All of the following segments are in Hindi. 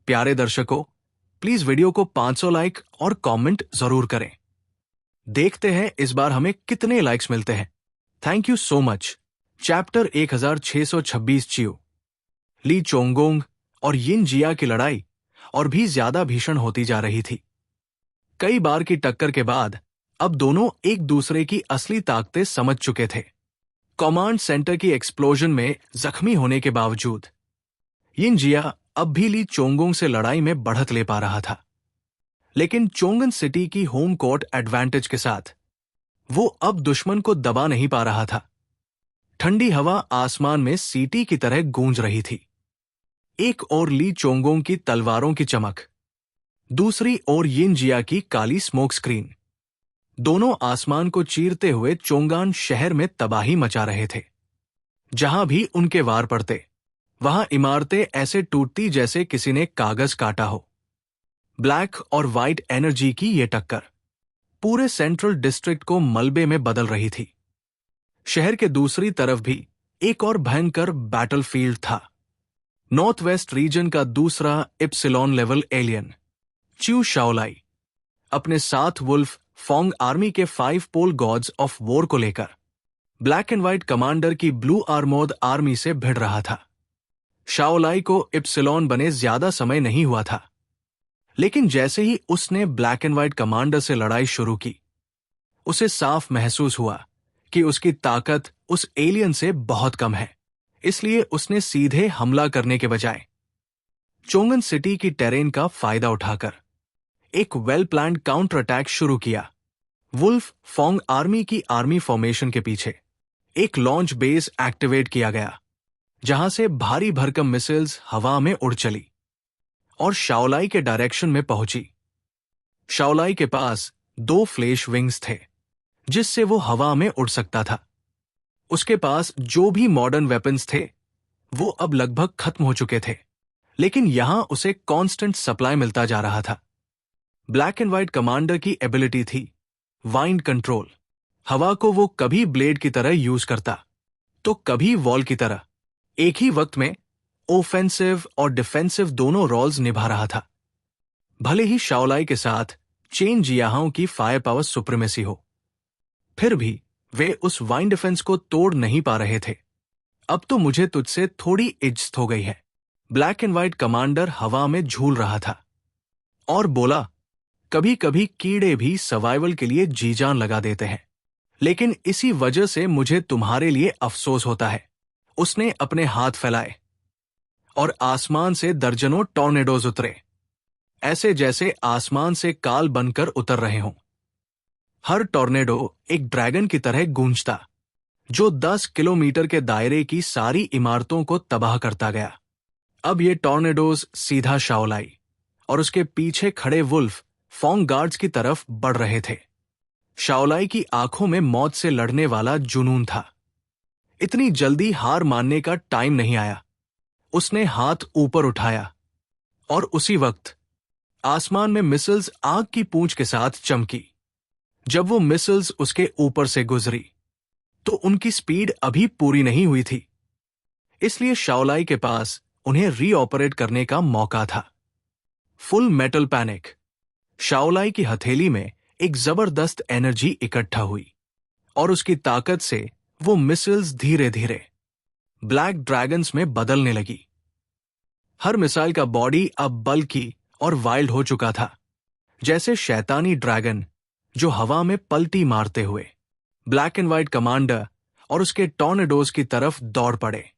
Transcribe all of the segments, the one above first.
प्यारे दर्शकों, प्लीज वीडियो को 500 लाइक और कमेंट जरूर करें। देखते हैं इस बार हमें कितने लाइक्स मिलते हैं। Thank you so much. Chapter 1626 चियो। ली चोंगोंग और यिन जिया की लड़ाई और भी ज्यादा भीषण होती जा रही थी। कई बार की टक्कर के बाद अब दोनों एक दूसरे की असली ताकतें समझ चुके थे। कमांड सेंटर की एक्सप्लोजन में जख्मी होने के बावजूद यिन जिया अब भी ली चोंगोंग से लड़ाई में बढ़त ले पा रहा था, लेकिन चोंगन सिटी की होम कोर्ट एडवांटेज के साथ वो अब दुश्मन को दबा नहीं पा रहा था। ठंडी हवा आसमान में सीटी की तरह गूंज रही थी। एक ओर ली चोंगोंग की तलवारों की चमक, दूसरी ओर यिन जिया की काली स्मोक स्क्रीन। दोनों आसमान को चीरते हुए चोंगान शहर में तबाही मचा रहे थे। जहां भी उनके वार पड़ते, वहां इमारतें ऐसे टूटती जैसे किसी ने कागज काटा हो। ब्लैक और व्हाइट एनर्जी की ये टक्कर पूरे सेंट्रल डिस्ट्रिक्ट को मलबे में बदल रही थी। शहर के दूसरी तरफ भी एक और भयंकर बैटलफील्ड था। नॉर्थ वेस्ट रीजन का दूसरा इप्सिलॉन लेवल एलियन च्यू शाओलाई अपने साथ वुल्फ फोंग आर्मी के 5 पोल गॉड्स ऑफ वॉर को लेकर ब्लैक एंड व्हाइट कमांडर की ब्लू आर्मोर्ड आर्मी से भिड़ रहा था। शाओलाई को इप्सिलॉन बने ज्यादा समय नहीं हुआ था, लेकिन जैसे ही उसने ब्लैक एंड व्हाइट कमांडर से लड़ाई शुरू की, उसे साफ महसूस हुआ कि उसकी ताकत उस एलियन से बहुत कम है। इसलिए उसने सीधे हमला करने के बजाय चोंगन सिटी की टेरेन का फायदा उठाकर एक वेल प्लान्ड काउंटर अटैक शुरू किया। वुल्फ फोंग आर्मी की आर्मी फॉर्मेशन के पीछे एक लॉन्च बेस एक्टिवेट किया गया, जहां से भारी भरकम मिसाइल्स हवा में उड़ चली और शाओलाई के डायरेक्शन में पहुंची। शाओलाई के पास 2 फ्लैश विंग्स थे, जिससे वो हवा में उड़ सकता था। उसके पास जो भी मॉडर्न वेपन्स थे, वो अब लगभग खत्म हो चुके थे, लेकिन यहां उसे कांस्टेंट सप्लाई मिलता जा रहा था। ब्लैक एंड व्हाइट कमांडर की एबिलिटी थी वाइंड कंट्रोल। हवा को वो कभी ब्लेड की तरह यूज करता, तो कभी वॉल की तरह। एक ही वक्त में ओफेंसिव और डिफेंसिव दोनों रोल्स निभा रहा था। भले ही शाओलाई के साथ चेन जियाहाओं की फायर पावर सुप्रीमेसी हो, फिर भी वे उस वाइंड डिफेंस को तोड़ नहीं पा रहे थे। अब तो मुझे तुझसे थोड़ी इज्जत हो गई है। ब्लैक एंड व्हाइट कमांडर हवा में झूल रहा था और बोला, कभी कभी कीड़े भी सर्वाइवल के लिए जी जान लगा देते हैं, लेकिन इसी वजह से मुझे तुम्हारे लिए अफसोस होता है। उसने अपने हाथ फैलाए और आसमान से दर्जनों टॉर्नेडोज उतरे, ऐसे जैसे आसमान से काल बनकर उतर रहे हों। हर टॉर्नेडो एक ड्रैगन की तरह गूंजता, जो 10 किलोमीटर के दायरे की सारी इमारतों को तबाह करता गया। अब ये टॉर्नेडोज सीधा शाओलाई और उसके पीछे खड़े वुल्फ फोंग गार्ड्स की तरफ बढ़ रहे थे। शाओलाई की आंखों में मौत से लड़ने वाला जुनून था। इतनी जल्दी हार मानने का टाइम नहीं आया। उसने हाथ ऊपर उठाया और उसी वक्त आसमान में मिसाइल्स आग की पूंछ के साथ चमकी। जब वो मिसाइल्स उसके ऊपर से गुजरी, तो उनकी स्पीड अभी पूरी नहीं हुई थी, इसलिए शाओलाई के पास उन्हें रीऑपरेट करने का मौका था। Full metal panic. शाओलाई की हथेली में एक जबरदस्त एनर्जी इकट्ठा हुई और उसकी ताकत से वो मिसाइल्स धीरे धीरे ब्लैक ड्रैगन्स में बदलने लगी। हर मिसाइल का बॉडी अब बल्कि और वाइल्ड हो चुका था, जैसे शैतानी ड्रैगन जो हवा में पलटी मारते हुए ब्लैक एंड व्हाइट कमांडर और उसके टॉर्नेडोज की तरफ दौड़ पड़े।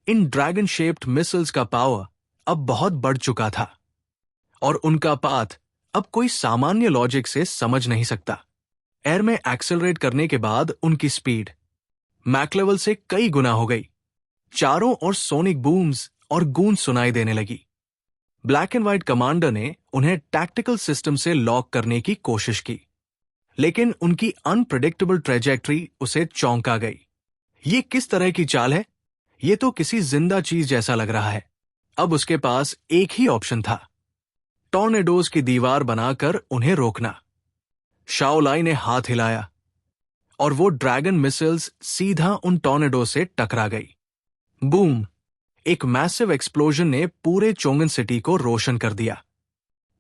इन ड्रैगन शेप्ड मिसाइल्स का पावर अब बहुत बढ़ चुका था और उनका पाथ अब कोई सामान्य लॉजिक से समझ नहीं सकता। एयर में एक्सेलरेट करने के बाद उनकी स्पीड मैक लेवल से कई गुना हो गई। चारों ओर सोनिक बूम्स और गूंज सुनाई देने लगी। ब्लैक एंड व्हाइट कमांडर ने उन्हें टैक्टिकल सिस्टम से लॉक करने की कोशिश की, लेकिन उनकी अनप्रेडिक्टेबल ट्रेजेक्ट्री उसे चौंका गई। ये किस तरह की चाल है? ये तो किसी जिंदा चीज जैसा लग रहा है। अब उसके पास एक ही ऑप्शन था, टॉर्नेडोज की दीवार बनाकर उन्हें रोकना। शाओलाई ने हाथ हिलाया और वो ड्रैगन मिसाइल्स सीधा उन टॉर्नेडो से टकरा गई। बूम! एक मैसिव एक्सप्लोजन ने पूरे चोंगन सिटी को रोशन कर दिया।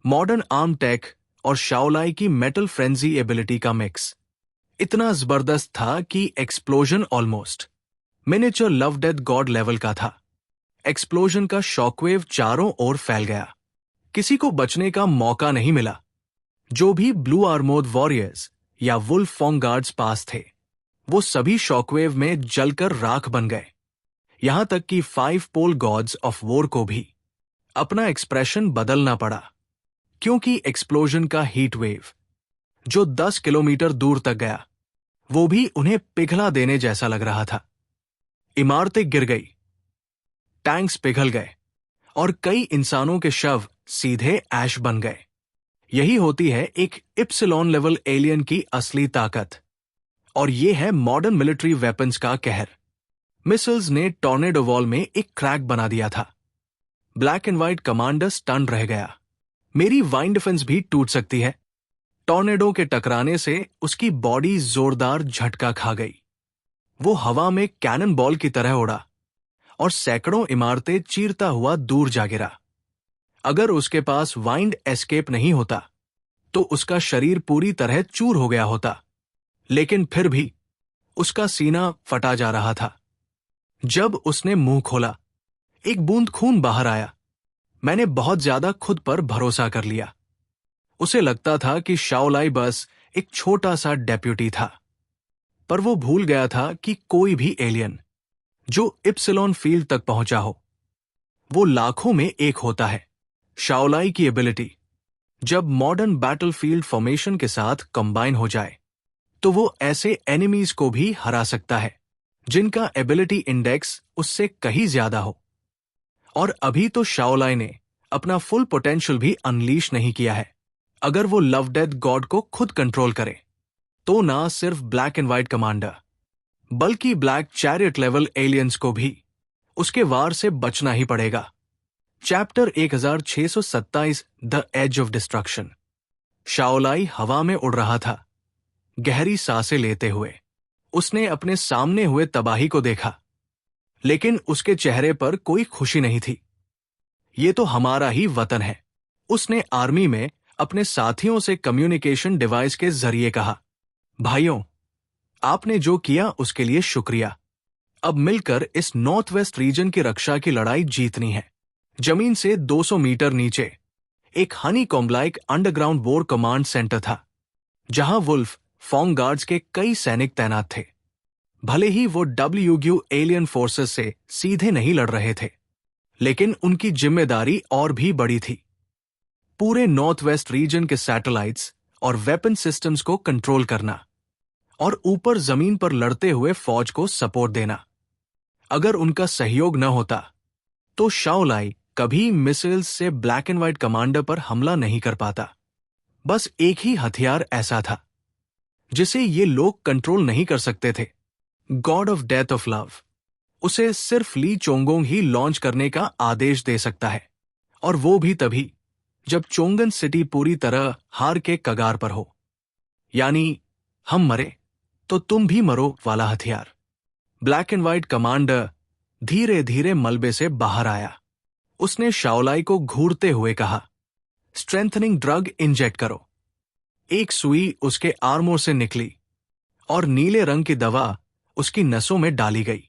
मॉडर्न आर्म टेक और शाओलाई की मेटल फ्रेंजी एबिलिटी का मिक्स इतना जबरदस्त था कि explosion almost miniature love death God level का था। एक्सप्लोजन का शॉकवेव चारों ओर फैल गया। किसी को बचने का मौका नहीं मिला। जो भी ब्लू आर्मोर्ड वॉरियर्स या वुल्फ फॉन्ग गार्ड्स पास थे, वो सभी शॉकवेव में जलकर राख बन गए। यहां तक कि 5 पोल गॉड्स ऑफ वॉर को भी अपना एक्सप्रेशन बदलना पड़ा, क्योंकि एक्सप्लोजन का हीट वेव जो 10 किलोमीटर दूर तक गया, वो भी उन्हें पिघला देने जैसा लग रहा था। इमारतें गिर गई, टैंक्स पिघल गए और कई इंसानों के शव सीधे ऐश बन गए। यही होती है एक इप्सिलॉन लेवल एलियन की असली ताकत, और ये है मॉडर्न मिलिट्री वेपन्स का कहर। मिसाइल्स ने टॉर्नेडो वॉल में एक क्रैक बना दिया था। Black and white commander stun रह गया। मेरी वाइन डिफेंस भी टूट सकती है। टॉर्नेडो के टकराने से उसकी बॉडी जोरदार झटका खा गई। वो हवा में कैनन बॉल की तरह उड़ा और सैकड़ों इमारतें चीरता हुआ दूर जा गिरा। अगर उसके पास वाइंड एस्केप नहीं होता तो उसका शरीर पूरी तरह चूर हो गया होता, लेकिन फिर भी उसका सीना फटा जा रहा था। जब उसने मुंह खोला, एक बूंद खून बाहर आया। मैंने बहुत ज्यादा खुद पर भरोसा कर लिया। उसे लगता था कि शाओलाई बस एक छोटा सा डेप्यूटी था, पर वो भूल गया था कि कोई भी एलियन जो इप्सिलॉन फील्ड तक पहुंचा हो, वो लाखों में एक होता है। शाओलाई की एबिलिटी जब मॉडर्न बैटलफील्ड फॉर्मेशन के साथ कंबाइन हो जाए, तो वो ऐसे एनिमीज को भी हरा सकता है जिनका एबिलिटी इंडेक्स उससे कहीं ज्यादा हो। और अभी तो शाओलाई ने अपना फुल पोटेंशियल भी अनलीश नहीं किया है। अगर वो लव डेथ गॉड को खुद कंट्रोल करे, तो ना सिर्फ ब्लैक एंड व्हाइट कमांडर, बल्कि ब्लैक चैरियट लेवल एलियंस को भी उसके वार से बचना ही पड़ेगा। Chapter 1627 the age of destruction. Shaolai हवा में उड़ रहा था, गहरी सांसें लेते हुए। उसने अपने सामने हुए तबाही को देखा, लेकिन उसके चेहरे पर कोई खुशी नहीं थी। ये तो हमारा ही वतन है, उसने आर्मी में अपने साथियों से कम्युनिकेशन डिवाइस के जरिए कहा। भाइयों, आपने जो किया उसके लिए शुक्रिया। अब मिलकर इस नॉर्थ वेस्ट रीजन की रक्षा की लड़ाई जीतनी है। जमीन से 200 मीटर नीचे एक Honey comb-like underground war command centre था, जहां वुल्फ फॉन्ग गार्ड्स के कई सैनिक तैनात थे। भले ही वो डब्ल्यूयू एलियन फोर्सेस से सीधे नहीं लड़ रहे थे, लेकिन उनकी जिम्मेदारी और भी बड़ी थी। पूरे नॉर्थ वेस्ट रीजन के सैटेलाइट्स और वेपन सिस्टम्स को कंट्रोल करना, और ऊपर जमीन पर लड़ते हुए फौज को सपोर्ट देना। अगर उनका सहयोग न होता, तो शाओलाई कभी मिसाइल्स से ब्लैक एंड व्हाइट कमांडर पर हमला नहीं कर पाता। बस एक ही हथियार ऐसा था जिसे ये लोग कंट्रोल नहीं कर सकते थे, God of death of love. उसे सिर्फ ली चोंगोंग ही लॉन्च करने का आदेश दे सकता है, और वो भी तभी जब चोंगन सिटी पूरी तरह हार के कगार पर हो। यानी हम मरे तो तुम भी मरो वाला हथियार। ब्लैक एंड व्हाइट कमांडर धीरे धीरे मलबे से बाहर आया। उसने शाओलाई को घूरते हुए कहा, स्ट्रेंथनिंग ड्रग इंजेक्ट करो। एक सुई उसके आर्मोर से निकली और नीले रंग की दवा उसकी नसों में डाली गई।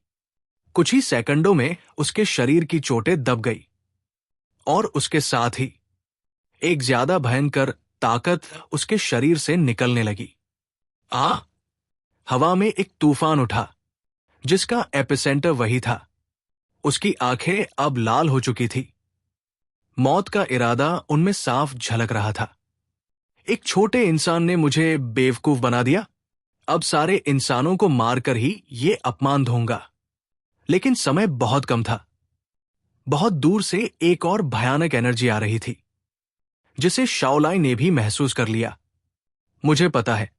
कुछ ही सेकंडों में उसके शरीर की चोटें दब गई, और उसके साथ ही एक ज्यादा भयंकर ताकत उसके शरीर से निकलने लगी। हवा में एक तूफान उठा, जिसका एपिसेंटर वही था। उसकी आंखें अब लाल हो चुकी थी। मौत का इरादा उनमें साफ झलक रहा था। एक छोटे इंसान ने मुझे बेवकूफ बना दिया। अब सारे इंसानों को मारकर ही ये अपमान ढूंढूंगा। लेकिन समय बहुत कम था। बहुत दूर से एक और भयानक एनर्जी आ रही थी, जिसे शाओलाई ने भी महसूस कर लिया। मुझे पता है,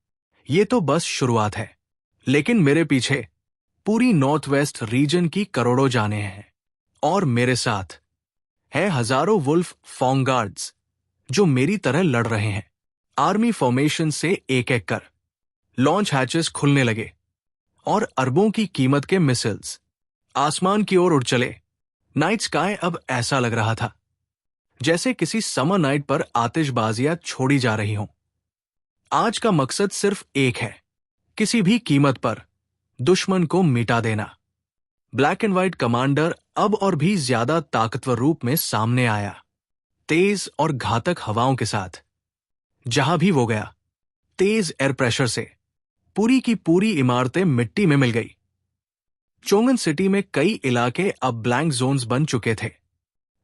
ये तो बस शुरुआत है, लेकिन मेरे पीछे पूरी नॉर्थ वेस्ट रीजन की करोड़ों जानें हैं, और मेरे साथ है हजारों वुल्फ फॉन्ग गार्ड्स जो मेरी तरह लड़ रहे हैं। आर्मी फॉर्मेशन से एक एक कर लॉन्च हैचेस खुलने लगे, और अरबों की कीमत के मिसाइल्स आसमान की ओर उड़ चले। नाइट स्काई अब ऐसा लग रहा था जैसे किसी समर नाइट पर आतिशबाजियां छोड़ी जा रही हों। आज का मकसद सिर्फ एक है, किसी भी कीमत पर दुश्मन को मिटा देना। ब्लैक एंड व्हाइट कमांडर अब और भी ज्यादा ताकतवर रूप में सामने आया, तेज और घातक हवाओं के साथ। जहां भी वो गया, तेज एयर प्रेशर से पूरी की पूरी इमारतें मिट्टी में मिल गई। चोंगन सिटी में कई इलाके अब ब्लैंक जोन्स बन चुके थे।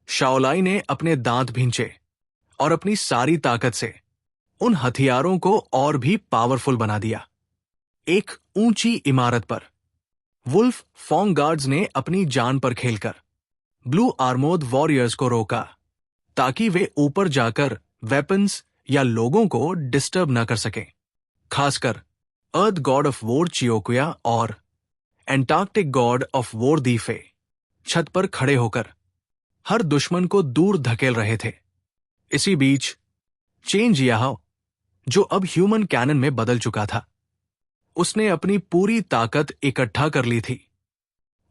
शाओलाई ने अपने दांत भींचे और अपनी सारी ताकत से उन हथियारों को और भी पावरफुल बना दिया। एक ऊंची इमारत पर वुल्फ फॉन्ग गार्ड्स ने अपनी जान पर खेलकर ब्लू आर्मोर्ड वॉरियर्स को रोका ताकि वे ऊपर जाकर वेपन्स या लोगों को डिस्टर्ब न कर सकें। खासकर अर्थ गॉड ऑफ वॉर चियोकुया और एंटार्कटिक गॉड ऑफ वॉर दीफे छत पर खड़े होकर हर दुश्मन को दूर धकेल रहे थे। इसी बीच चेन जियाहो, जो अब ह्यूमन कैनन में बदल चुका था, उसने अपनी पूरी ताकत इकट्ठा कर ली थी।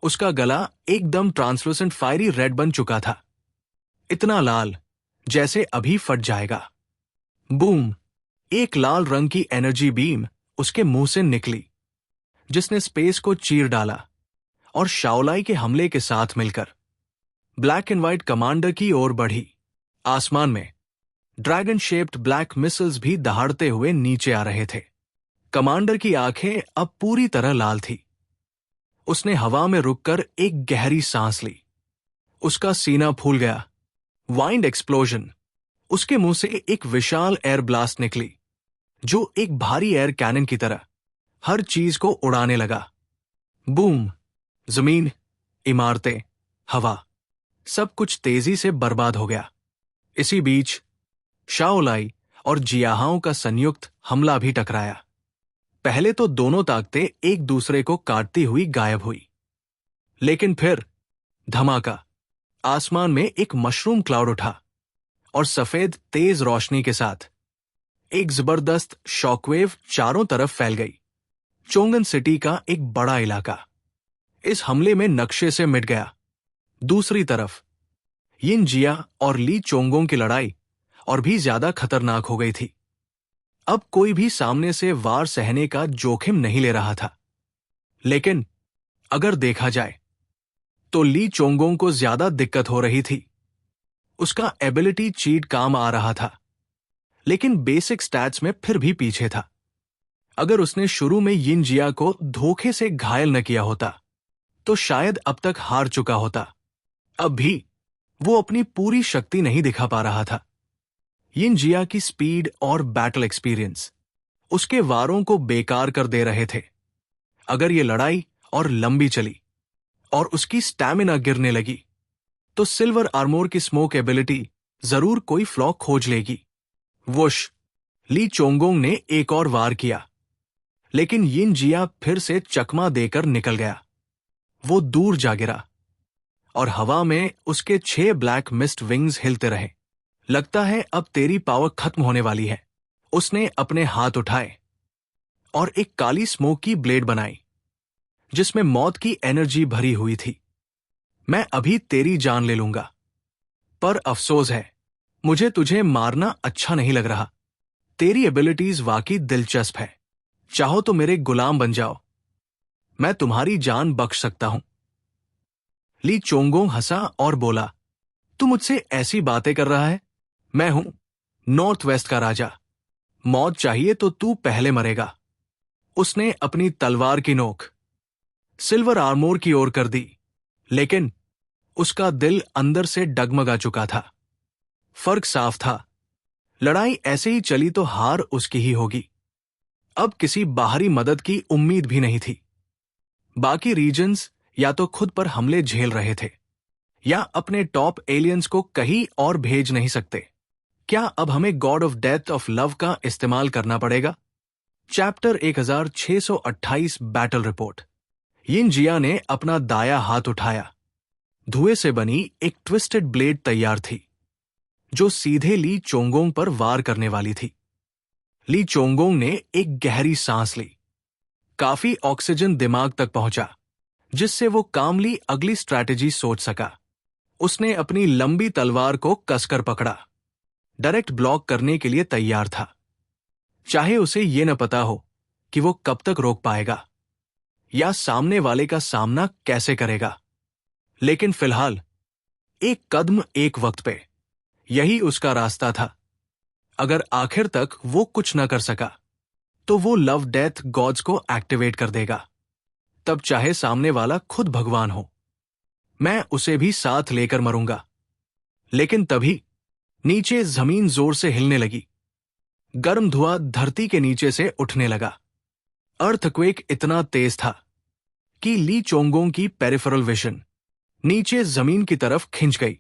उसका गला एकदम ट्रांसलूसेंट फायरी रेड बन चुका था, इतना लाल जैसे अभी फट जाएगा। बूम! एक लाल रंग की एनर्जी बीम उसके मुंह से निकली, जिसने स्पेस को चीर डाला और शाओलाई के हमले के साथ मिलकर ब्लैक एंड व्हाइट कमांडर की ओर बढ़ी। आसमान में ड्रैगन शेप्ड ब्लैक मिसाइल्स भी दहाड़ते हुए नीचे आ रहे थे। कमांडर की आंखें अब पूरी तरह लाल थी। उसने हवा में रुककर एक गहरी सांस ली। उसका सीना फूल गया। Wind explosion! उसके मुंह से एक विशाल एयर ब्लास्ट निकली, जो एक भारी एयर कैनन की तरह हर चीज को उड़ाने लगा। बूम! जमीन, इमारतें, हवा, सब कुछ तेजी से बर्बाद हो गया। इसी बीच शाओलाई और जियाहाओं का संयुक्त हमला भी टकराया। पहले तो दोनों ताकतें एक दूसरे को काटती हुई गायब हुई, लेकिन फिर धमाका! आसमान में एक मशरूम क्लाउड उठा और सफेद तेज रोशनी के साथ एक जबरदस्त शॉकवेव चारों तरफ फैल गई। चोंगन सिटी का एक बड़ा इलाका इस हमले में नक्शे से मिट गया। दूसरी तरफ यिन जिया और ली चोंगोंग की लड़ाई और भी ज्यादा खतरनाक हो गई थी। अब कोई भी सामने से वार सहने का जोखिम नहीं ले रहा था। लेकिन अगर देखा जाए तो ली चोंगोंग को ज्यादा दिक्कत हो रही थी। उसका एबिलिटी चीट काम आ रहा था, लेकिन बेसिक स्टैट्स में फिर भी पीछे था। अगर उसने शुरू में यिन जिया को धोखे से घायल न किया होता तो शायद अब तक हार चुका होता। अब भी वो अपनी पूरी शक्ति नहीं दिखा पा रहा था। यिन जिया की स्पीड और बैटल एक्सपीरियंस उसके वारों को बेकार कर दे रहे थे। अगर ये लड़ाई और लंबी चली और उसकी स्टैमिना गिरने लगी तो सिल्वर आर्मोर की स्मोक एबिलिटी जरूर कोई फ्लॉ खोज लेगी। वुश! ली चोंगोंग ने एक और वार किया, लेकिन यिन जिया फिर से चकमा देकर निकल गया। वो दूर जा गिरा और हवा में उसके 6 ब्लैक मिस्ट विंग्स हिलते रहे। लगता है अब तेरी पावर खत्म होने वाली है। उसने अपने हाथ उठाए और एक काली स्मोक की ब्लेड बनाई, जिसमें मौत की एनर्जी भरी हुई थी। मैं अभी तेरी जान ले लूंगा, पर अफसोस है, मुझे तुझे मारना अच्छा नहीं लग रहा। तेरी एबिलिटीज वाकई दिलचस्प है। चाहो तो मेरे गुलाम बन जाओ, मैं तुम्हारी जान बख्श सकता हूं। ली चोंगोंग हंसा और बोला, तू मुझसे ऐसी बातें कर रहा है? मैं हूं नॉर्थ वेस्ट का राजा। मौत चाहिए तो तू पहले मरेगा। उसने अपनी तलवार की नोक सिल्वर आर्मोर की ओर कर दी, लेकिन उसका दिल अंदर से डगमगा चुका था। फर्क साफ था, लड़ाई ऐसे ही चली तो हार उसकी ही होगी। अब किसी बाहरी मदद की उम्मीद भी नहीं थी। बाकी रीजन्स या तो खुद पर हमले झेल रहे थे या अपने टॉप एलियंस को कहीं और भेज नहीं सकते। क्या अब हमें God of death of love का इस्तेमाल करना पड़ेगा? Chapter 1628 battle report. Yin Jia ने अपना दाया हाथ उठाया। धुएं से बनी एक ट्विस्टेड ब्लेड तैयार थी, जो सीधे ली चोंगोंग पर वार करने वाली थी। ली चोंगोंग ने एक गहरी सांस ली। काफी ऑक्सीजन दिमाग तक पहुंचा, जिससे वो कामली अगली स्ट्रैटेजी सोच सका। उसने अपनी लंबी तलवार को कसकर पकड़ा, डायरेक्ट ब्लॉक करने के लिए तैयार था, चाहे उसे ये न पता हो कि वो कब तक रोक पाएगा या सामने वाले का सामना कैसे करेगा। लेकिन फिलहाल एक कदम एक वक्त पे, यही उसका रास्ता था। अगर आखिर तक वो कुछ न कर सका तो वो लव डेथ गॉड्स को एक्टिवेट कर देगा, तब चाहे सामने वाला खुद भगवान हो, मैं उसे भी साथ लेकर मरूंगा। लेकिन तभी नीचे जमीन जोर से हिलने लगी, गर्म धुआं धरती के नीचे से उठने लगा। अर्थक्वेक इतना तेज था कि ली चोंगोंग की पेरिफेरल विजन नीचे जमीन की तरफ खिंच गई।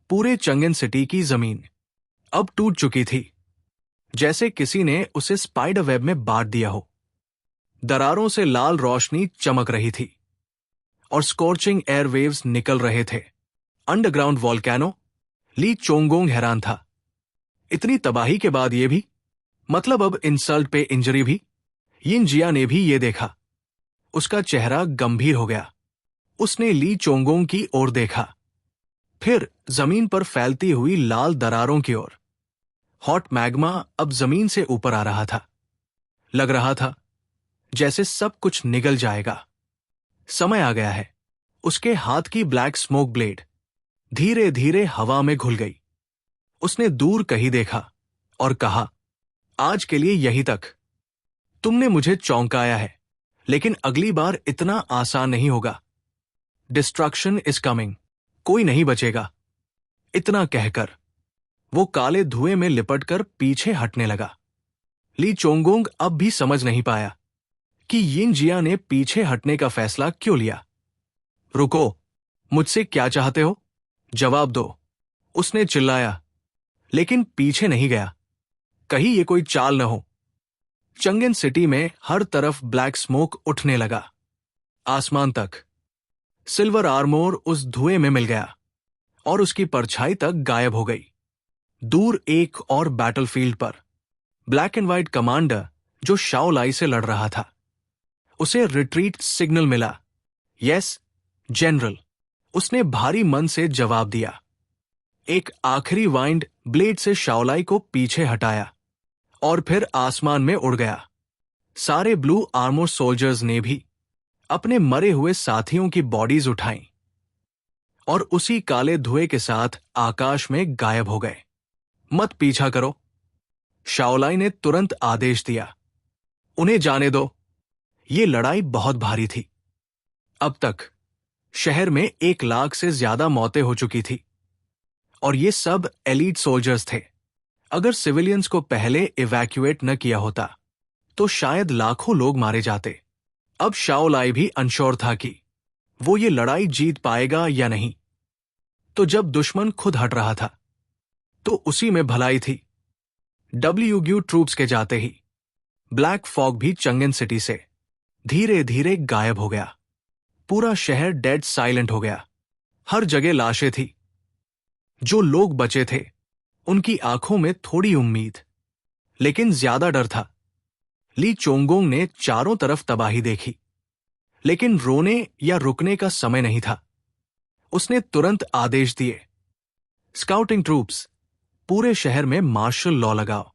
पूरे चंगेन सिटी की जमीन अब टूट चुकी थी, जैसे किसी ने उसे स्पाइडर वेब में बांट दिया हो। दरारों से लाल रोशनी चमक रही थी और स्कॉर्चिंग एयरवेव्स निकल रहे थे। Underground volcano. ली चोंगोंग हैरान था, इतनी तबाही के बाद ये भी, मतलब अब इंसल्ट पे इंजरी भी। यिन जिया ने भी ये देखा, उसका चेहरा गंभीर हो गया। उसने ली चोंगोंग की ओर देखा, फिर जमीन पर फैलती हुई लाल दरारों की ओर। हॉट मैग्मा अब जमीन से ऊपर आ रहा था। लग रहा था जैसे सब कुछ निगल जाएगा। समय आ गया है। उसके हाथ की ब्लैक स्मोक ब्लेड धीरे धीरे हवा में घुल गई। उसने दूर कहीं देखा और कहा, आज के लिए यही तक। तुमने मुझे चौंकाया है, लेकिन अगली बार इतना आसान नहीं होगा। डिस्ट्रक्शन इज कमिंग, कोई नहीं बचेगा। इतना कहकर वो काले धुएं में लिपटकर पीछे हटने लगा। ली चोंगोंग अब भी समझ नहीं पाया कि यिन जिया ने पीछे हटने का फैसला क्यों लिया। रुको, मुझसे क्या चाहते हो? जवाब दो, उसने चिल्लाया, लेकिन पीछे नहीं गया। कहीं ये कोई चाल न हो। चंगेन सिटी में हर तरफ ब्लैक स्मोक उठने लगा, आसमान तक। सिल्वर आर्मोर उस धुएं में मिल गया और उसकी परछाई तक गायब हो गई। दूर एक और बैटलफील्ड पर ब्लैक एंड व्हाइट कमांडर जो शाओलाई से लड़ रहा था, उसे रिट्रीट सिग्नल मिला। यस जनरल, उसने भारी मन से जवाब दिया। एक आखिरी वाइंड ब्लेड से शाओलाई को पीछे हटाया और फिर आसमान में उड़ गया। सारे ब्लू आर्मोर सोल्जर्स ने भी अपने मरे हुए साथियों की बॉडीज उठाईं और उसी काले धुएं के साथ आकाश में गायब हो गए। मत पीछा करो, शाओलाई ने तुरंत आदेश दिया। उन्हें जाने दो। ये लड़ाई बहुत भारी थी। अब तक शहर में 1 लाख से ज्यादा मौतें हो चुकी थी और ये सब एलीट सोल्जर्स थे। अगर सिविलियंस को पहले इवैक्यूएट न किया होता तो शायद लाखों लोग मारे जाते। अब शाओलाई भी अनश्योर था कि वो ये लड़ाई जीत पाएगा या नहीं। तो जब दुश्मन खुद हट रहा था तो उसी में भलाई थी। डब्ल्यूग्यू ट्रूप्स के जाते ही ब्लैक फॉग भी चंगेन सिटी से धीरे धीरे गायब हो गया। पूरा शहर डेड साइलेंट हो गया। हर जगह लाशें थी। जो लोग बचे थे उनकी आंखों में थोड़ी उम्मीद, लेकिन ज्यादा डर था। ली चोंगोंग ने चारों तरफ तबाही देखी, लेकिन रोने या रुकने का समय नहीं था। उसने तुरंत आदेश दिए, स्काउटिंग ट्रूप्स, पूरे शहर में मार्शल लॉ लगाओ।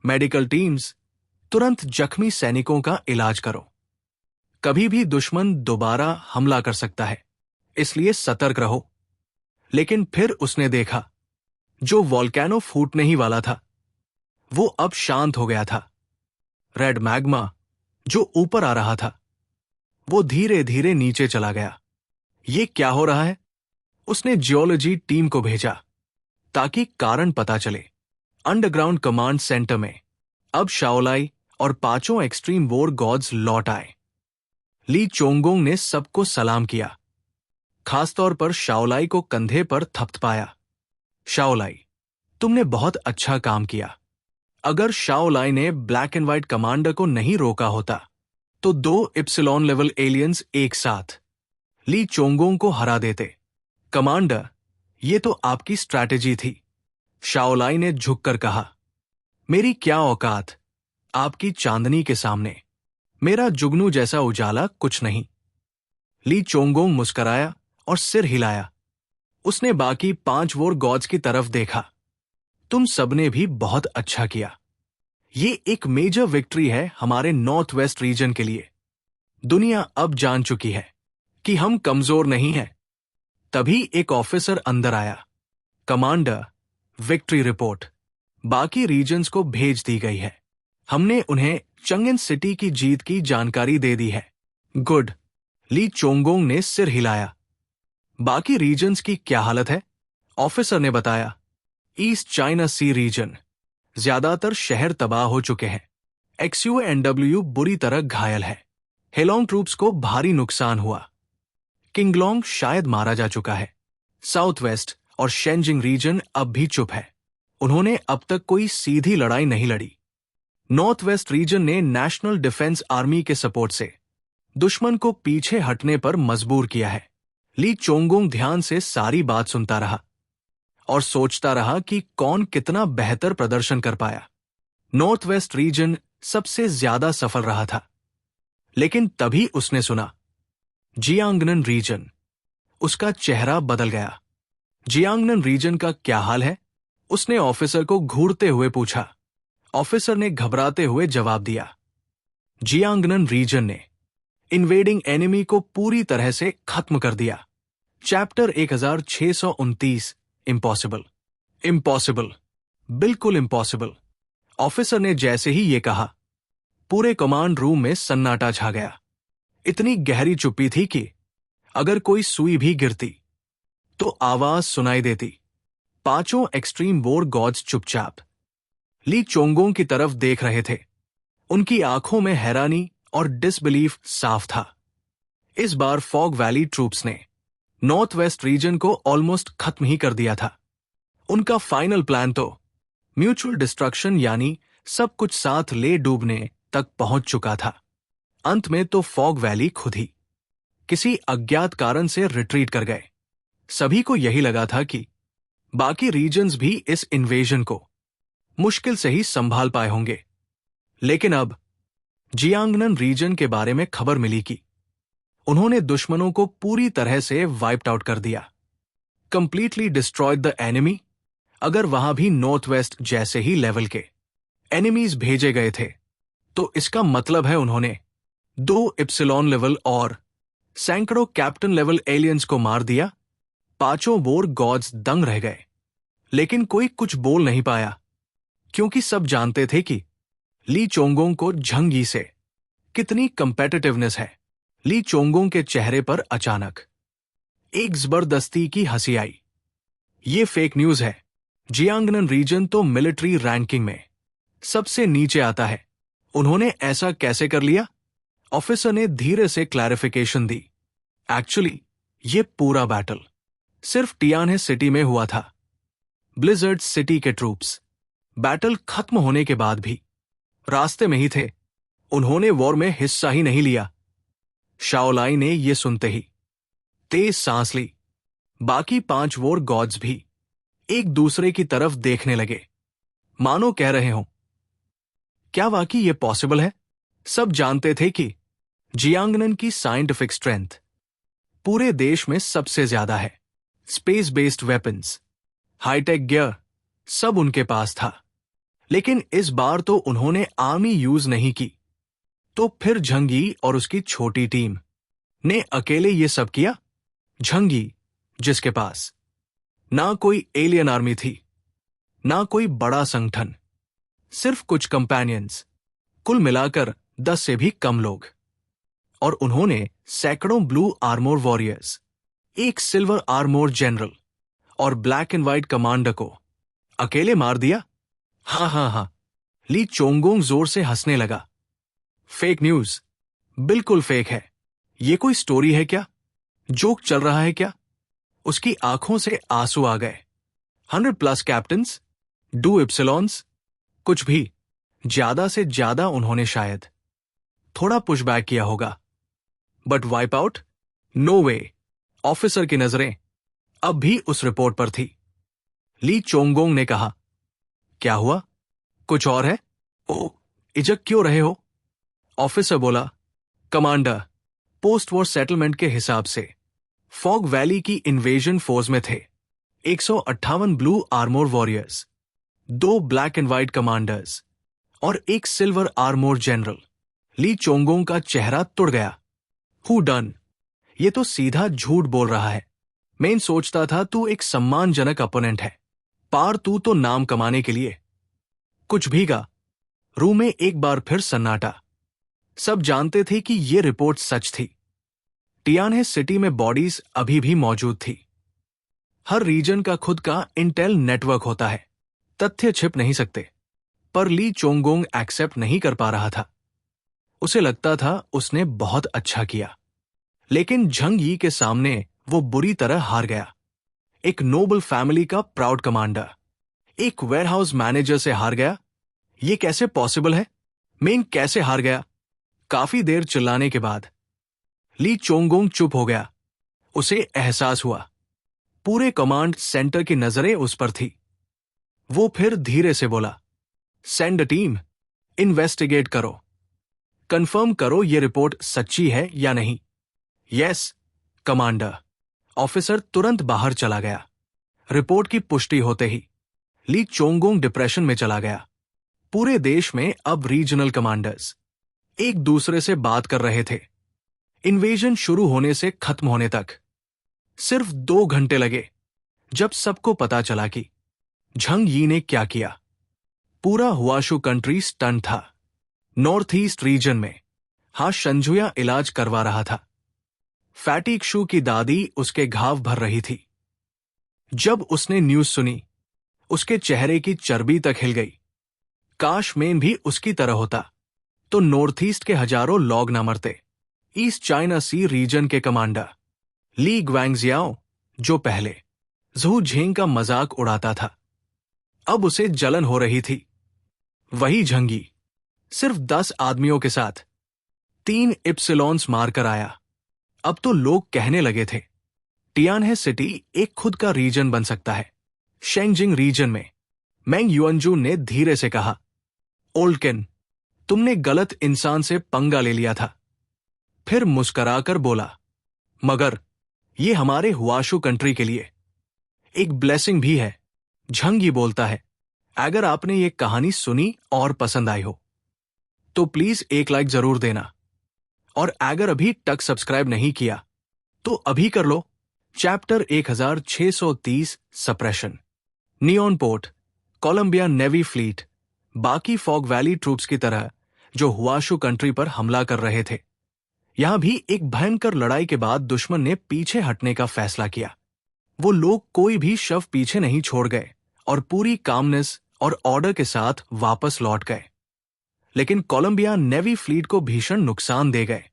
मेडिकल टीम्स, तुरंत जख्मी सैनिकों का इलाज करो। कभी भी दुश्मन दोबारा हमला कर सकता है, इसलिए सतर्क रहो। लेकिन फिर उसने देखा, जो वॉल्केनो फूटने ही वाला था वो अब शांत हो गया था। रेड मैग्मा जो ऊपर आ रहा था वो धीरे धीरे नीचे चला गया। ये क्या हो रहा है? उसने जियोलॉजी टीम को भेजा ताकि कारण पता चले। अंडरग्राउंड कमांड सेंटर में अब शाओलाई और 5 एक्सट्रीम वॉर गॉड्स लौट आए। ली चोंगोंग ने सबको सलाम किया, खासतौर पर शाओलाई को कंधे पर थपथपाया। शाओलाई, तुमने बहुत अच्छा काम किया। अगर शाओलाई ने ब्लैक एंड व्हाइट कमांडर को नहीं रोका होता तो 2 इप्सिलॉन लेवल एलियंस एक साथ ली चोंगोंग को हरा देते। कमांडर, ये तो आपकी स्ट्रैटेजी थी, शाओलाई ने झुककर कहा। मेरी क्या औकात आपकी चांदनी के सामने। मेरा जुगनू जैसा उजाला कुछ नहीं। ली चोंगोंग मुस्कराया और सिर हिलाया। उसने बाकी 5 वॉर गॉड्स की तरफ देखा। तुम सबने भी बहुत अच्छा किया। ये एक मेजर विक्ट्री है हमारे नॉर्थ वेस्ट रीजन के लिए। दुनिया अब जान चुकी है कि हम कमजोर नहीं हैं। तभी एक ऑफिसर अंदर आया। कमांडर, विक्ट्री रिपोर्ट बाकी रीजन्स को भेज दी गई है। हमने उन्हें चंगेन सिटी की जीत की जानकारी दे दी है। गुड। ली चोंगोंग ने सिर हिलाया। बाकी रीजन्स की क्या हालत है? ऑफिसर ने बताया, ईस्ट चाइना सी रीजन, ज्यादातर शहर तबाह हो चुके हैं। XUNW बुरी तरह घायल है। हेलोंग ट्रूप्स को भारी नुकसान हुआ। किंगलोंग शायद मारा जा चुका है। साउथ वेस्ट और शेंजिंग रीजन अब भी चुप है। उन्होंने अब तक कोई सीधी लड़ाई नहीं लड़ी। नॉर्थ वेस्ट रीजन ने नेशनल डिफेंस आर्मी के सपोर्ट से दुश्मन को पीछे हटने पर मजबूर किया है। ली चोंगोंग ध्यान से सारी बात सुनता रहा और सोचता रहा कि कौन कितना बेहतर प्रदर्शन कर पाया। नॉर्थ वेस्ट रीजन सबसे ज्यादा सफल रहा था। लेकिन तभी उसने सुना, जियांगनन रीजन। उसका चेहरा बदल गया। जियांगनन रीजन का क्या हाल है? उसने ऑफिसर को घूरते हुए पूछा। ऑफिसर ने घबराते हुए जवाब दिया, जियांगनन रीजन ने इन्वेडिंग एनिमी को पूरी तरह से खत्म कर दिया। Chapter 1629, impossible. इम्पॉसिबल, बिल्कुल इम्पॉसिबल। ऑफिसर ने जैसे ही ये कहा, पूरे कमांड रूम में सन्नाटा छा गया। इतनी गहरी चुप्पी थी कि अगर कोई सुई भी गिरती तो आवाज सुनाई देती। 5 एक्सट्रीम वॉर गॉड्स चुपचाप ली चोंगोंग की तरफ देख रहे थे। उनकी आंखों में हैरानी और डिसबिलीफ साफ था। इस बार फॉग वैली ट्रूप्स ने नॉर्थ वेस्ट रीजन को ऑलमोस्ट खत्म ही कर दिया था। उनका फाइनल प्लान तो म्यूचुअल डिस्ट्रक्शन यानी सब कुछ साथ ले डूबने तक पहुंच चुका था। अंत में तो फॉग वैली खुद ही किसी अज्ञात कारण से रिट्रीट कर गए। सभी को यही लगा था कि बाकी रीजन्स भी इस इन्वेजन को मुश्किल से ही संभाल पाए होंगे। लेकिन अब जियांगनन रीजन के बारे में खबर मिली कि उन्होंने दुश्मनों को पूरी तरह से वाइप्ड आउट कर दिया। Completely destroyed the enemy. अगर वहां भी नॉर्थ वेस्ट जैसे ही लेवल के एनिमीज भेजे गए थे तो इसका मतलब है उन्होंने 2 इप्सिलॉन लेवल और सैकड़ों कैप्टन लेवल एलियंस को मार दिया। 5 वॉर गॉड्स दंग रह गए। लेकिन कोई कुछ बोल नहीं पाया, क्योंकि सब जानते थे कि ली चोंगोंग को झंगी से कितनी कंपेटिटिवनेस है। ली चोंगोंग के चेहरे पर अचानक एक जबरदस्ती की हंसी आई। ये फेक न्यूज है। जियांगनन रीजन तो मिलिट्री रैंकिंग में सबसे नीचे आता है। उन्होंने ऐसा कैसे कर लिया? ऑफिसर ने धीरे से क्लैरिफिकेशन दी। एक्चुअली ये पूरा बैटल सिर्फ टियानहे सिटी में हुआ था। ब्लिजर्ड सिटी के ट्रूप्स बैटल खत्म होने के बाद भी रास्ते में ही थे। उन्होंने वॉर में हिस्सा ही नहीं लिया। शाओलाई ने यह सुनते ही तेज सांस ली। बाकी 5 वॉर गॉड्स भी एक दूसरे की तरफ देखने लगे, मानो कह रहे हों, क्या वाकई ये पॉसिबल है? सब जानते थे कि जियांगनन की साइंटिफिक स्ट्रेंथ पूरे देश में सबसे ज्यादा है। Space based weapons, high tech gear, सब उनके पास था। लेकिन इस बार तो उन्होंने आर्मी यूज नहीं की। तो फिर झंगी और उसकी छोटी टीम ने अकेले ये सब किया। झंगी, जिसके पास ना कोई एलियन आर्मी थी, ना कोई बड़ा संगठन, सिर्फ कुछ कंपेनियंस, कुल मिलाकर 10 से भी कम लोग। और उन्होंने सैकड़ों ब्लू आर्मोर वॉरियर्स, एक सिल्वर आर्मोर जनरल और ब्लैक एंड व्हाइट कमांडर को अकेले मार दिया। हाँ, ली चोंगोंग जोर से हंसने लगा। फेक न्यूज, बिल्कुल फेक है। ये कोई स्टोरी है क्या? जोक चल रहा है क्या? उसकी आंखों से आंसू आ गए। 100+ कैप्टन्स, 2 इप्सिलॉन्स, कुछ भी। ज्यादा से ज्यादा उन्होंने शायद थोड़ा पुशबैक किया होगा, but wipe out, no way. Officer की नजरें अब भी उस रिपोर्ट पर थी। ली चोंगोंग ने कहा, क्या हुआ? कुछ और है? ओ, इजक क्यों रहे हो? ऑफिसर बोला, कमांडर, पोस्ट वॉर सेटलमेंट के हिसाब से फॉग वैली की इन्वेजन फोर्स में थे 158 blue armour warriors, 2 black and white commanders और 1 सिल्वर आर्मोर जनरल। ली चोंगोंग का चेहरा तुड़ गया। Who done? ये तो सीधा झूठ बोल रहा है। मैं सोचता था तू एक सम्मानजनक अपोनेंट है, पार तू तो नाम कमाने के लिए कुछ भी का। रूम में एक बार फिर सन्नाटा। सब जानते थे कि ये रिपोर्ट सच थी। टियानहे सिटी में बॉडीज अभी भी मौजूद थी। हर रीजन का खुद का इंटेल नेटवर्क होता है, तथ्य छिप नहीं सकते। पर ली चोंगोंग एक्सेप्ट नहीं कर पा रहा था। उसे लगता था उसने बहुत अच्छा किया, लेकिन झंग यी के सामने वो बुरी तरह हार गया। एक नोबल फैमिली का प्राउड कमांडर एक वेयरहाउस मैनेजर से हार गया। ये कैसे पॉसिबल है? मेन कैसे हार गया? काफी देर चिल्लाने के बाद ली चोंगोंग चुप हो गया। उसे एहसास हुआ पूरे कमांड सेंटर की नजरें उस पर थी। वो फिर धीरे से बोला, सेंड अ टीम, इन्वेस्टिगेट करो, कंफर्म करो ये रिपोर्ट सच्ची है या नहीं। Yes commander. ऑफिसर तुरंत बाहर चला गया। रिपोर्ट की पुष्टि होते ही ली चोंगोंग डिप्रेशन में चला गया। पूरे देश में अब रीजनल कमांडर्स एक दूसरे से बात कर रहे थे, इन्वेजन शुरू होने से खत्म होने तक। सिर्फ 2 घंटे लगे जब सबको पता चला कि झंग यी ने क्या किया। पूरा हुआशु कंट्री स्टन था। नॉर्थ ईस्ट रीजन में शंजुया इलाज करवा रहा था। फैटिक शू की दादी उसके घाव भर रही थी। जब उसने न्यूज सुनी, उसके चेहरे की चर्बी तक हिल गई। काश मेन भी उसकी तरह होता तो नॉर्थ ईस्ट के हजारों लोग न मरते। ईस्ट चाइना सी रीजन के कमांडर ली ग्वांगजियाओ, जो पहले जू झेंग का मजाक उड़ाता था, अब उसे जलन हो रही थी। वही झंगी सिर्फ 10 आदमियों के साथ 3 इप्सिलॉन्स मारकर आया। अब तो लोग कहने लगे थे टियानहे सिटी एक खुद का रीजन बन सकता है। शेंगजिंग रीजन में मैंग युअनजू ने धीरे से कहा, ओल्डकिन, तुमने गलत इंसान से पंगा ले लिया था। फिर मुस्कराकर बोला, मगर ये हमारे हुआशु कंट्री के लिए एक ब्लेसिंग भी है। झंग यी बोलता है, अगर आपने ये कहानी सुनी और पसंद आई हो तो प्लीज एक लाइक जरूर देना, और अगर अभी तक सब्सक्राइब नहीं किया तो अभी कर लो। Chapter 1630 suppression. Neon port, Columbia navy fleet, बाकी फॉग वैली ट्रूप्स की तरह जो हुआशु कंट्री पर हमला कर रहे थे। यहां भी एक भयंकर लड़ाई के बाद दुश्मन ने पीछे हटने का फैसला किया। वो लोग कोई भी शव पीछे नहीं छोड़ गए और पूरी कामनेस और ऑर्डर के साथ वापस लौट गए। लेकिन कोलंबिया नेवी फ्लीट को भीषण नुकसान दे गए।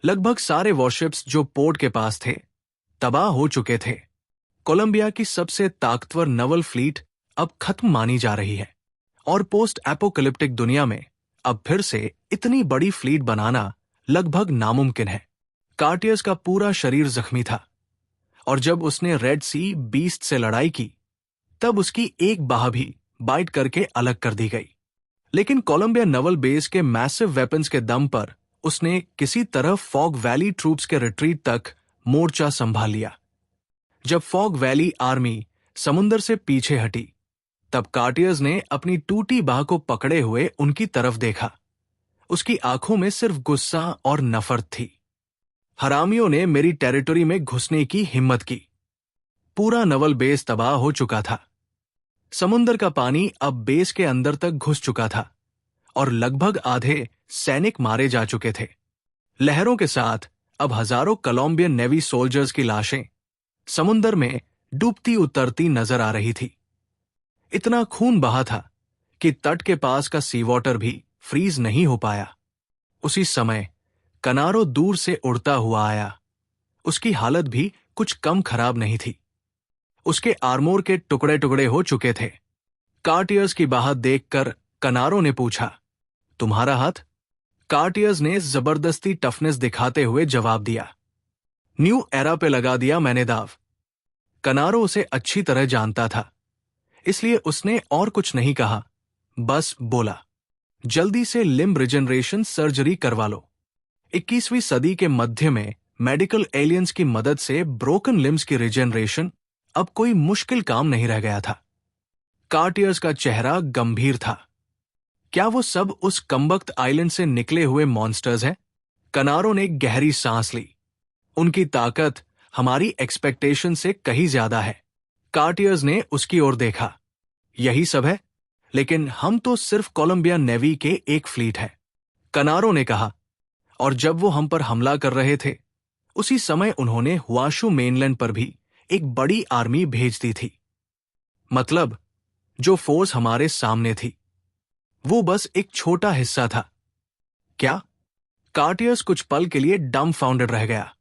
लगभग सारे वॉरशिप्स जो पोर्ट के पास थे तबाह हो चुके थे। कोलंबिया की सबसे ताकतवर नवल फ्लीट अब खत्म मानी जा रही है, और पोस्ट एपोकलिप्टिक दुनिया में अब फिर से इतनी बड़ी फ्लीट बनाना लगभग नामुमकिन है। कार्टियस का पूरा शरीर जख्मी था, और जब उसने रेड सी बीस्ट से लड़ाई की तब उसकी एक बाह भी बाइट करके अलग कर दी गई। लेकिन कोलंबिया नवल बेस के मैसिव वेपन्स के दम पर उसने किसी तरह फॉग वैली ट्रूप्स के रिट्रीट तक मोर्चा संभाल लिया। जब फॉग वैली आर्मी समुंदर से पीछे हटी तब कार्टियर्स ने अपनी टूटी बाह को पकड़े हुए उनकी तरफ देखा। उसकी आंखों में सिर्फ गुस्सा और नफरत थी। हरामियों ने मेरी टेरिटरी में घुसने की हिम्मत की। पूरा नवल बेस तबाह हो चुका था। समुंदर का पानी अब बेस के अंदर तक घुस चुका था और लगभग आधे सैनिक मारे जा चुके थे। लहरों के साथ अब हजारों कोलंबियन नेवी सोल्जर्स की लाशें समुंदर में डूबती उतरती नजर आ रही थी। इतना खून बहा था कि तट के पास का सी वाटर भी फ्रीज नहीं हो पाया। उसी समय कनारो दूर से उड़ता हुआ आया। उसकी हालत भी कुछ कम खराब नहीं थी। उसके आर्मोर के टुकड़े टुकड़े हो चुके थे। कार्टियर्स की बाह देखकर कनारो ने पूछा, तुम्हारा हाथ? कार्टियर्स ने जबरदस्ती टफनेस दिखाते हुए जवाब दिया, न्यू एरा पे लगा दिया मैंने दाव। कनारो उसे अच्छी तरह जानता था, इसलिए उसने और कुछ नहीं कहा, बस बोला, जल्दी से लिम्ब रिजनरेशन सर्जरी करवा लो। 21वीं सदी के मध्य में मेडिकल एलियंस की मदद से ब्रोकन लिम्स की रिजनरेशन अब कोई मुश्किल काम नहीं रह गया था। कार्टियर्स का चेहरा गंभीर था। क्या वो सब उस कमबख्त आइलैंड से निकले हुए मॉन्स्टर्स हैं? कनारों ने गहरी सांस ली। उनकी ताकत हमारी एक्सपेक्टेशन से कहीं ज्यादा है। कार्टियर्स ने उसकी ओर देखा। यही सब है, लेकिन हम तो सिर्फ कोलंबिया नेवी के एक फ्लीट है, कनारों ने कहा। और जब वो हम पर हमला कर रहे थे, उसी समय उन्होंने हुआशू मेनलैंड पर भी एक बड़ी आर्मी भेज दी थी। मतलब, जो फोर्स हमारे सामने थी, वो बस एक छोटा हिस्सा था। क्या? कार्टियर्स कुछ पल के लिए डम्बफाउंडेड रह गया।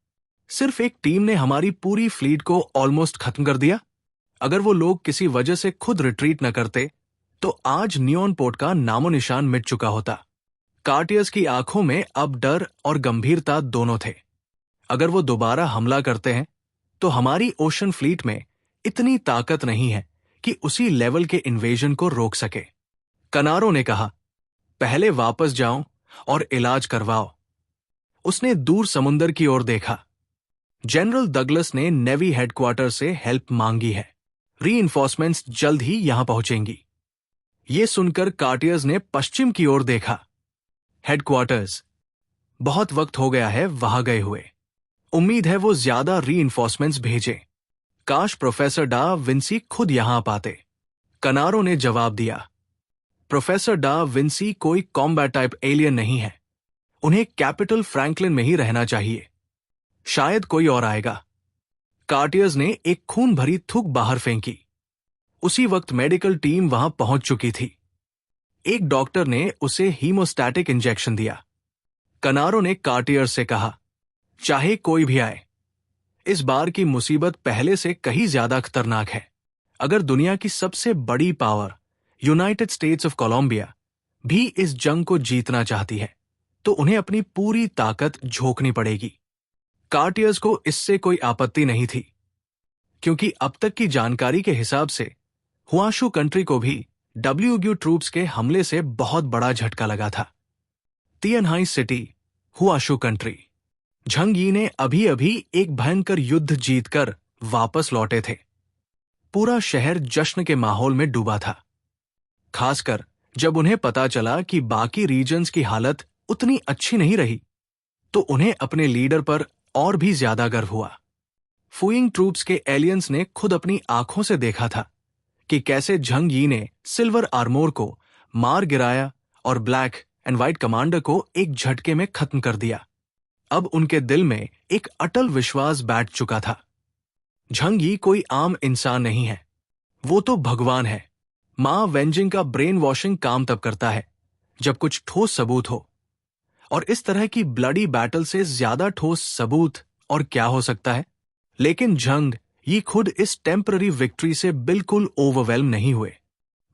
सिर्फ एक टीम ने हमारी पूरी फ्लीट को ऑलमोस्ट खत्म कर दिया। अगर वो लोग किसी वजह से खुद रिट्रीट न करते, तो आज नियॉन पोर्ट का नामो निशान मिट चुका होता। कार्टियर्स की आंखों में अब डर और गंभीरता दोनों थे। अगर वो दोबारा हमला करते हैं, तो हमारी ओशन फ्लीट में इतनी ताकत नहीं है कि उसी लेवल के इन्वेजन को रोक सके। कनारों ने कहा, पहले वापस जाओ और इलाज करवाओ। उसने दूर समुंदर की ओर देखा। जनरल डगलस ने नेवी हेडक्वार्टर से हेल्प मांगी है। रीइंफोर्समेंट्स जल्द ही यहां पहुंचेंगी। ये सुनकर कार्टियर्स ने पश्चिम की ओर देखा। हेडक्वार्टर्स, बहुत वक्त हो गया है वहां गए हुए। उम्मीद है वो ज्यादा रीइंफोर्समेंट्स भेजे। काश प्रोफेसर डा विंसी खुद यहां पाते। कनारों ने जवाब दिया, प्रोफेसर डा विंसी कोई कॉम्बैट टाइप एलियन नहीं है। उन्हें कैपिटल फ्रैंकलिन में ही रहना चाहिए। शायद कोई और आएगा। कार्टियर्स ने एक खून भरी थूक बाहर फेंकी। उसी वक्त मेडिकल टीम वहां पहुंच चुकी थी। एक डॉक्टर ने उसे हीमोस्टैटिक इंजेक्शन दिया। कनारों ने कार्टियर्स से कहा, चाहे कोई भी आए, इस बार की मुसीबत पहले से कहीं ज्यादा खतरनाक है। अगर दुनिया की सबसे बड़ी power United States of Columbia भी इस जंग को जीतना चाहती है, तो उन्हें अपनी पूरी ताकत झोंकनी पड़ेगी। कार्टियर्स को इससे कोई आपत्ति नहीं थी, क्योंकि अब तक की जानकारी के हिसाब से हुआशू कंट्री को भी डब्ल्यूग्यू ट्रूप्स के हमले से बहुत बड़ा झटका लगा था। तियनहाई सिटी, हुआशू कंट्री। झंग यी ने अभी अभी एक भयंकर युद्ध जीतकर वापस लौटे थे। पूरा शहर जश्न के माहौल में डूबा था, खासकर जब उन्हें पता चला कि बाकी रीजन्स की हालत उतनी अच्छी नहीं रही, तो उन्हें अपने लीडर पर और भी ज्यादा गर्व हुआ। फुइंग ट्रूप्स के एलियंस ने खुद अपनी आंखों से देखा था कि कैसे झंग यी ने सिल्वर आर्मोर को मार गिराया और ब्लैक एंड व्हाइट कमांडर को एक झटके में खत्म कर दिया। अब उनके दिल में एक अटल विश्वास बैठ चुका था। झंग यी कोई आम इंसान नहीं है, वो तो भगवान है। मां वेंजिंग का ब्रेन वॉशिंग काम तब करता है जब कुछ ठोस सबूत हो, और इस तरह की ब्लडी बैटल से ज्यादा ठोस सबूत और क्या हो सकता है। लेकिन झंग यी खुद इस टेम्पररी विक्ट्री से बिल्कुल ओवरवेल्म नहीं हुए।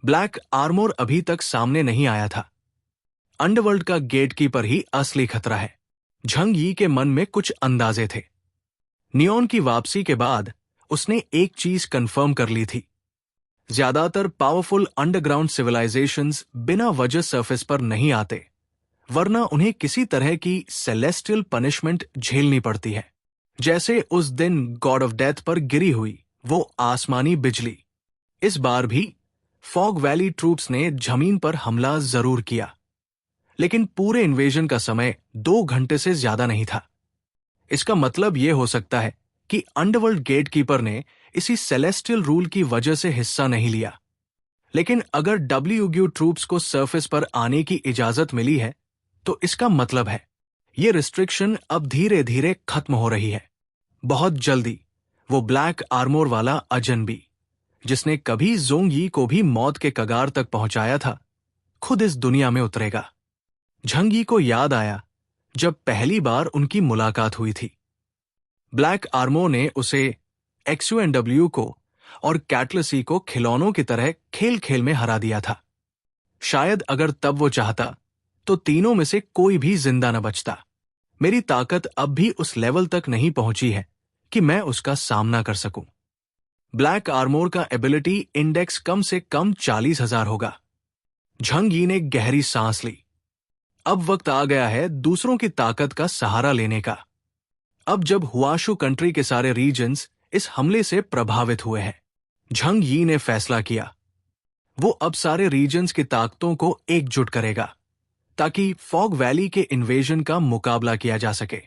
ब्लैक आर्मोर अभी तक सामने नहीं आया था। अंडरवर्ल्ड का गेटकीपर ही असली खतरा है। झंग यी के मन में कुछ अंदाजे थे। नियॉन की वापसी के बाद उसने एक चीज कंफर्म कर ली थी, ज्यादातर पावरफुल अंडरग्राउंड सिविलाइजेशंस बिना वजह सरफेस पर नहीं आते, वरना उन्हें किसी तरह की सेलेस्टियल पनिशमेंट झेलनी पड़ती है, जैसे उस दिन गॉड ऑफ डेथ पर गिरी हुई वो आसमानी बिजली। इस बार भी फॉग वैली ट्रूप्स ने जमीन पर हमला जरूर किया, लेकिन पूरे इन्वेजन का समय 2 घंटे से ज्यादा नहीं था। इसका मतलब यह हो सकता है कि अंडरवर्ल्ड गेटकीपर ने इसी सेलेस्टियल रूल की वजह से हिस्सा नहीं लिया। लेकिन अगर डब्ल्यूग्यू ट्रूप्स को सरफेस पर आने की इजाजत मिली है, तो इसका मतलब है ये रिस्ट्रिक्शन अब धीरे धीरे खत्म हो रही है। बहुत जल्दी वो ब्लैक आर्मोर वाला अजनबी, जिसने कभी जोंग यी को भी मौत के कगार तक पहुंचाया था, खुद इस दुनिया में उतरेगा। झंग यी को याद आया जब पहली बार उनकी मुलाकात हुई थी। ब्लैक आर्मोर ने उसे XUNW को और कैटलसी को खिलौनों की तरह खेल खेल में हरा दिया था। शायद अगर तब वो चाहता, तो तीनों में से कोई भी जिंदा न बचता। मेरी ताकत अब भी उस लेवल तक नहीं पहुंची है कि मैं उसका सामना कर सकूं। ब्लैक आर्मोर का एबिलिटी इंडेक्स कम से कम 40,000 होगा। झंग यी ने गहरी सांस ली। अब वक्त आ गया है दूसरों की ताकत का सहारा लेने का। अब जब हुआशू कंट्री के सारे रीजन्स इस हमले से प्रभावित हुए हैं। झंग यी ने फैसला किया वो अब सारे रीजन्स की ताकतों को एकजुट करेगा ताकि फॉग वैली के इन्वेजन का मुकाबला किया जा सके।